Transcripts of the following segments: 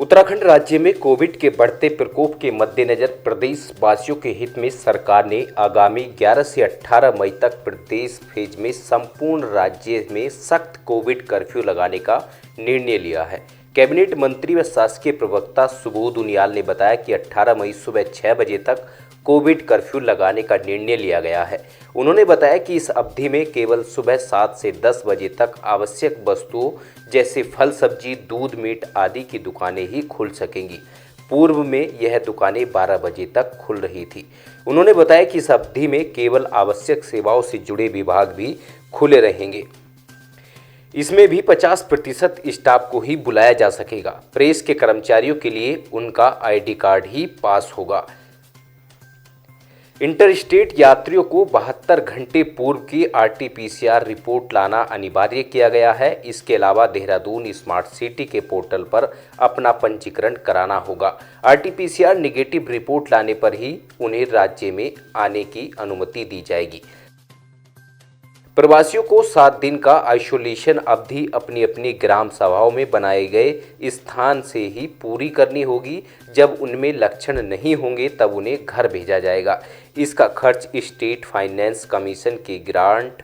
उत्तराखंड राज्य में कोविड के बढ़ते प्रकोप के मद्देनजर प्रदेश वासियों के हित में सरकार ने आगामी 11 से 18 मई तक प्रदेश फेज में संपूर्ण राज्य में सख्त कोविड कर्फ्यू लगाने का निर्णय लिया है। कैबिनेट मंत्री व शासकीय प्रवक्ता सुबोध उनियाल ने बताया कि 18 मई सुबह 6 बजे तक कोविड कर्फ्यू लगाने का निर्णय लिया गया है। उन्होंने बताया कि इस अवधि में केवल सुबह 7 से 10 बजे तक आवश्यक वस्तुओं जैसे फल सब्जी, दूध, मीट आदि की दुकानें ही खुल सकेंगी। पूर्व में यह दुकानें 12 बजे तक खुल रही थी। उन्होंने बताया कि इस अवधि में केवल आवश्यक सेवाओं से जुड़े विभाग भी खुले रहेंगे। इसमें भी 50% स्टाफ को ही बुलाया जा सकेगा। प्रेस के कर्मचारियों के लिए उनका आईडी कार्ड ही पास होगा। इंटरस्टेट यात्रियों को 72 घंटे पूर्व की RT-PCR रिपोर्ट लाना अनिवार्य किया गया है। इसके अलावा देहरादून स्मार्ट सिटी के पोर्टल पर अपना पंजीकरण कराना होगा। RT-PCR नेगेटिव रिपोर्ट लाने पर ही उन्हें राज्य में आने की अनुमति दी जाएगी। प्रवासियों को 7 दिन का आइसोलेशन अवधि अपनी अपनी ग्राम सभाओं में बनाए गए स्थान से ही पूरी करनी होगी। जब उनमें लक्षण नहीं होंगे तब उन्हें घर भेजा जाएगा। इसका खर्च स्टेट फाइनेंस कमीशन के ग्रांट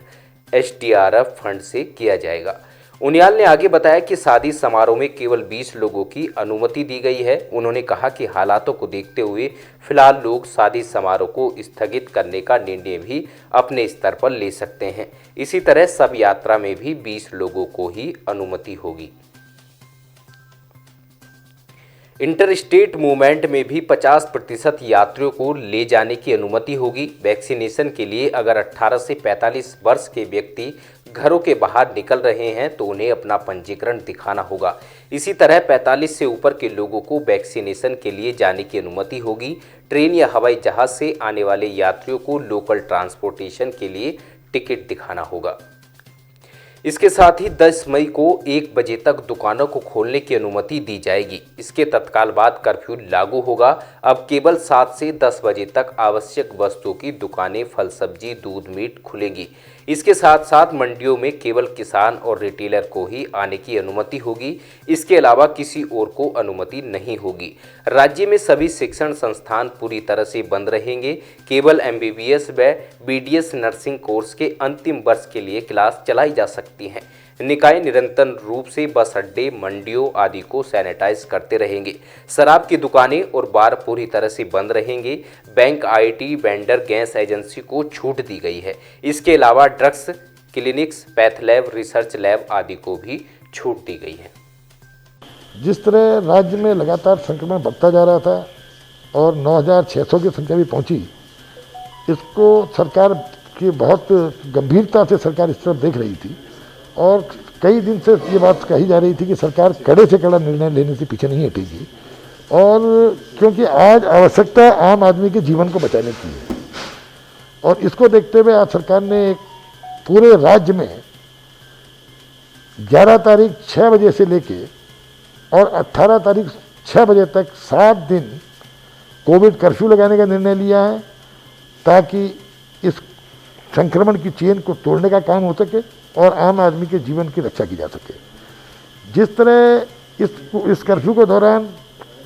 SDRF फंड से किया जाएगा। उनियाल ने आगे बताया कि शादी समारोह में केवल 20 लोगों की अनुमति दी गई है। उन्होंने कहा कि हालातों को देखते हुए फिलहाल लोग शादी समारोह को स्थगित करने का निर्णय भी अपने स्तर पर ले सकते हैं। इसी तरह सब यात्रा में भी 20 लोगों को ही अनुमति होगी। इंटरस्टेट मूवमेंट में भी 50% यात्रियों को ले जाने की अनुमति होगी। वैक्सीनेशन के लिए अगर 18 से 45 वर्ष के व्यक्ति घरों के बाहर निकल रहे हैं तो उन्हें अपना पंजीकरण दिखाना होगा। इसी तरह 45 से ऊपर के लोगों को वैक्सीनेशन के लिए जाने की अनुमति होगी। ट्रेन या हवाई जहाज से आने वाले यात्रियों को लोकल ट्रांसपोर्टेशन के लिए टिकट दिखाना होगा। इसके साथ ही 10 मई को 1 बजे तक दुकानों को खोलने की अनुमति दी जाएगी। इसके तत्काल बाद कर्फ्यू लागू होगा। अब केवल 7 से 10 बजे तक आवश्यक वस्तुओं की दुकानें, फल सब्जी, दूध, मीट खुलेंगी। इसके साथ साथ मंडियों में केवल किसान और रिटेलर को ही आने की अनुमति होगी। इसके अलावा किसी और को अनुमति नहीं होगी। राज्य में सभी शिक्षण संस्थान पूरी तरह से बंद रहेंगे। केवल MBBS व BDS नर्सिंग कोर्स के अंतिम वर्ष के लिए क्लास चलाई जा सकती हैं। निकाय निरंतर रूप से बस अड्डे, मंडियों आदि को सैनिटाइज करते रहेंगे। शराब की दुकानें और बार पूरी तरह से बंद रहेंगे। Bank, IT, vendor, gas agency को छूट दी गई है। इसके अलावा drugs clinics, path lab, research lab आदि को भी छूट दी गई है। जिस तरह राज्य में लगातार संक्रमण बढ़ता जा रहा था और 9,600 की संख्या भी पहुंची, इसको सरकार की बहुत गंभीरता से सरकार इस तरफ देख रही थी और कई दिन से ये बात कही जा रही थी कि सरकार कड़े से कड़ा निर्णय लेने से पीछे नहीं हटेगी। और क्योंकि आज आवश्यकता आम आदमी के जीवन को बचाने की है और इसको देखते हुए आज सरकार ने पूरे राज्य में 11 तारीख 6 बजे से लेके और 18 तारीख 6 बजे तक 7 दिन कोविड कर्फ्यू लगाने का निर्णय लिया है ताकि इस संक्रमण की चेन को तोड़ने का काम हो सके और आम आदमी के जीवन की रक्षा की जा सके। जिस तरह इस कर्फ्यू के दौरान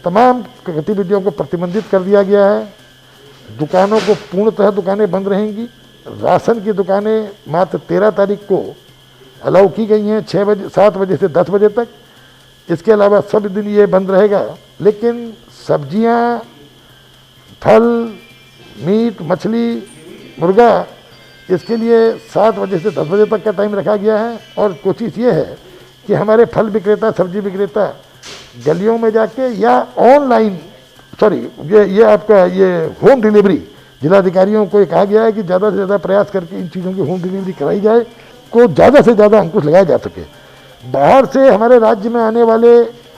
तमाम गतिविधियों को प्रतिबंधित कर दिया गया है, दुकानों को पूर्णतः दुकानें बंद रहेंगी। राशन की दुकानें मात्र 13 तारीख को अलाउ की गई हैं 7 बजे से 10 बजे तक। इसके अलावा सब दिन ये बंद रहेगा, लेकिन सब्जियां, फल, मीट, मछली, मुर्गा इसके लिए 7 बजे से 10 बजे तक का टाइम रखा गया है। और कोशिश ये है कि हमारे फल विक्रेता, सब्जी विक्रेता गलियों में जाके या ऑनलाइन ये आपका ये होम डिलीवरी, जिलाधिकारियों को कहा गया है कि ज़्यादा से ज़्यादा प्रयास करके इन चीज़ों की होम डिलीवरी कराई जाए, को ज़्यादा से ज़्यादा अंकुश लगाया जा सके। बाहर से हमारे राज्य में आने वाले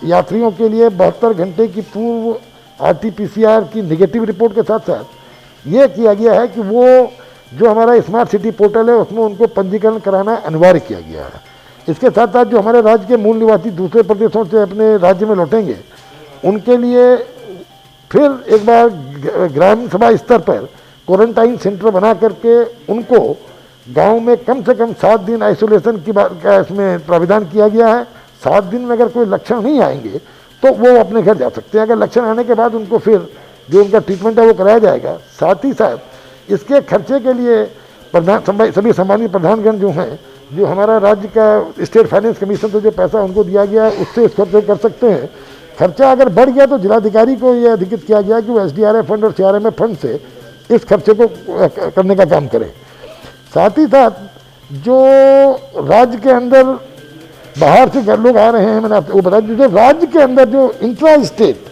यात्रियों के लिए 72 घंटे की पूर्व RT-PCR की नेगेटिव रिपोर्ट के साथ साथ ये किया गया है कि वो जो हमारा स्मार्ट सिटी पोर्टल है उसमें उनको पंजीकरण कराना अनिवार्य किया गया है। इसके साथ साथ जो हमारे राज्य के मूल निवासी दूसरे प्रदेशों से अपने राज्य में लौटेंगे उनके लिए फिर एक बार ग्राम सभा स्तर पर क्वारंटाइन सेंटर बना करके उनको गांव में कम से कम 7 दिन आइसोलेशन की बात का इसमें प्राविधान किया गया है। 7 दिन में अगर कोई लक्षण नहीं आएंगे तो वो अपने घर जा सकते हैं। अगर लक्षण आने के बाद उनको फिर जो उनका ट्रीटमेंट है वो कराया जाएगा। साथ ही साथ इसके खर्चे के लिए सभी सम्मानित प्रधानगण जो हैं, जो हमारा राज्य का स्टेट फाइनेंस कमीशन से जो पैसा उनको दिया गया है उससे इस खर्चे कर सकते हैं। खर्चा अगर बढ़ गया तो जिलाधिकारी को यह अधिकृत किया गया कि वो SDRF फंड और CRMF फंड से इस खर्चे को करने का काम करें। साथ ही साथ जो राज्य के अंदर बाहर से लोग आ रहे हैं, मैंने आपको बता दी, जो राज्य के अंदर जो इंट्रा स्टेट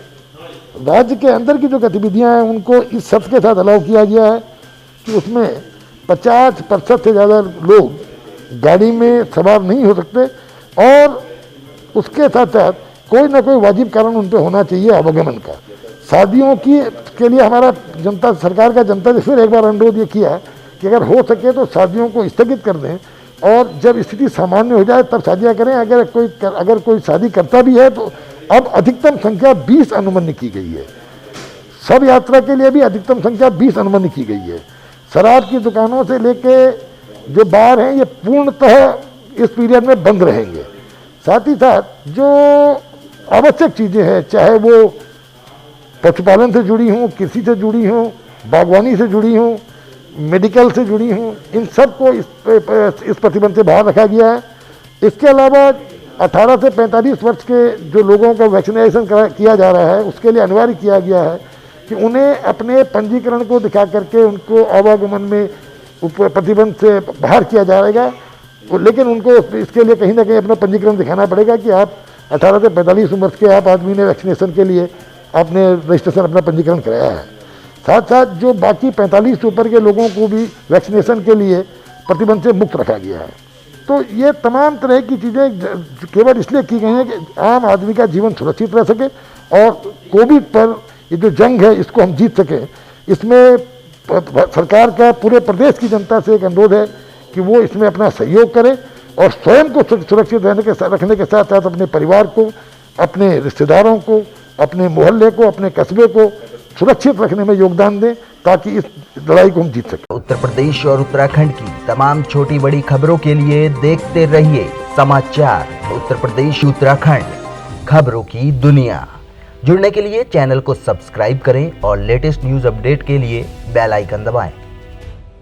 राज्य के अंदर की जो गतिविधियां हैं उनको इस शर्त के साथ अलाउ किया गया है कि उसमें 50% से ज़्यादा लोग गाड़ी में सवार नहीं हो सकते और उसके साथ साथ कोई ना कोई वाजिब कारण उन पर होना चाहिए आवागमन का। शादियों के लिए हमारा सरकार का जनता से फिर एक बार अनुरोध ये किया कि अगर हो सके तो शादियों को स्थगित कर दें और जब स्थिति सामान्य हो जाए तब शादियाँ करें। अगर कोई शादी करता भी है तो अब अधिकतम संख्या 20 अनुमन्य की गई है। सब यात्रा के लिए भी अधिकतम संख्या 20 अनुमन्य की गई है। शराब की दुकानों से लेके जो बार हैं ये पूर्णतः इस पीरियड में बंद रहेंगे। साथ ही साथ जो आवश्यक चीज़ें हैं, चाहे वो पशुपालन से जुड़ी हों, कृषि से जुड़ी हों, बागवानी से जुड़ी हों, मेडिकल से जुड़ी हों, इन सब को इस प्रतिबंध से बाहर रखा गया है। इसके अलावा 18 से 45 वर्ष के जो लोगों का वैक्सीनेशन किया जा रहा है उसके लिए अनिवार्य किया गया है कि उन्हें अपने पंजीकरण को दिखा करके उनको आवागमन में प्रतिबंध से बाहर किया जाएगा। लेकिन उनको इसके लिए कहीं ना कहीं अपना पंजीकरण दिखाना पड़ेगा कि आप 18 से 45 उम्र के आप आदमी ने वैक्सीनेशन के लिए आपने रजिस्ट्रेशन अपना पंजीकरण कराया है। साथ साथ जो बाकी 45 से ऊपर के लोगों को भी वैक्सीनेशन के लिए प्रतिबंध से मुक्त रखा गया है। तो ये तमाम तरह की चीज़ें केवल इसलिए की गई हैं कि आम आदमी का जीवन सुरक्षित रह सके और कोविड पर ये जो जंग है इसको हम जीत सकें। इसमें सरकार का पूरे प्रदेश की जनता से एक अनुरोध है कि वो इसमें अपना सहयोग करें और स्वयं को सुरक्षित रखने के साथ साथ अपने परिवार को, अपने रिश्तेदारों को, अपने मोहल्ले को, अपने कस्बे को सुरक्षित रखने में योगदान दें ताकि इस लड़ाई को हम जीत सकें। उत्तर प्रदेश और उत्तराखंड की तमाम छोटी बड़ी खबरों के लिए देखते रहिए समाचार उत्तर प्रदेश उत्तराखंड, खबरों की दुनिया। जुड़ने के लिए चैनल को सब्सक्राइब करें और लेटेस्ट न्यूज अपडेट के लिए बेल आइकन दबाएं।